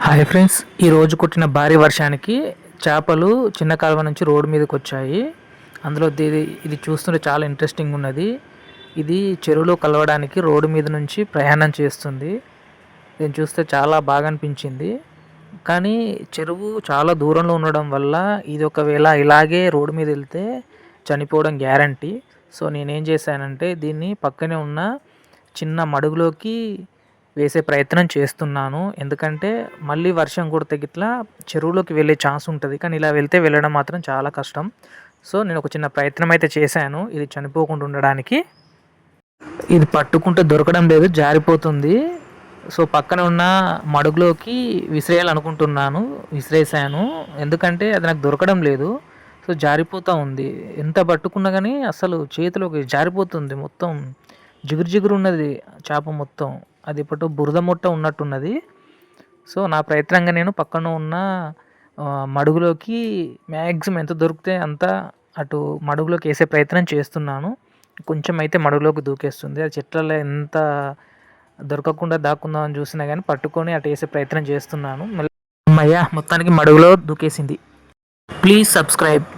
Hi friends, ఈరోజు కొట్టిన భారీ వర్షానికి చేపలు చిన్న కాలువ నుంచి రోడ్డు మీదకి వచ్చాయి. అందులో ఇది చూస్తుంటే చాలా ఇంట్రెస్టింగ్ ఉన్నది. ఇది చెరువులో కలవడానికి రోడ్డు మీద నుంచి ప్రయాణం చేస్తుంది. దీన్ని చూస్తే చాలా బాగా అనిపించింది. కానీ చెరువు చాలా దూరంలో ఉండడం వల్ల ఇది ఒకవేళ ఇలాగే రోడ్డు మీద వెళ్తే చనిపోవడం గ్యారంటీ. సో నేనేం చేశానంటే దీన్ని పక్కనే ఉన్న చిన్న మడుగులోకి వేసే ప్రయత్నం చేస్తున్నాను. ఎందుకంటే మళ్ళీ వర్షం కొడితే గిట్లా చెరువులోకి వెళ్ళే ఛాన్స్ ఉంటుంది. కానీ ఇలా వెళ్ళడం మాత్రం చాలా కష్టం. సో నేను ఒక చిన్న ప్రయత్నం అయితే చేశాను ఇది చనిపోకుండా ఉండడానికి. ఇది పట్టుకుంటే దొరకడం లేదు, జారిపోతుంది. సో పక్కన ఉన్న మడుగులోకి విసిరేయాలనుకుంటున్నాను, విసిరేసాను. ఎందుకంటే అది నాకు దొరకడం లేదు. సో జారిపోతూ ఉంది. ఎంత పట్టుకున్నా కానీ అసలు చేతిలోకి జారిపోతుంది. మొత్తం జిగురు జిగురు ఉన్నది చేప మొత్తం. అది ఇప్పుడు బురద ముట్ట ఉన్నట్టున్నది. సో నా ప్రయత్నంగా నేను పక్కన ఉన్న మడుగులోకి మ్యాక్సిమం ఎంత దొరికితే అంత అటు మడుగులోకి వేసే ప్రయత్నం చేస్తున్నాను. కొంచెం అయితే మడుగులోకి దూకేస్తుంది. అది చెట్లలో ఎంత దొరకకుండా దాక్కుందామని చూసినా కానీ పట్టుకొని అటు వేసే ప్రయత్నం చేస్తున్నాను. అమ్మయ్య, మొత్తానికి మడుగులో దూకేసింది. Please subscribe.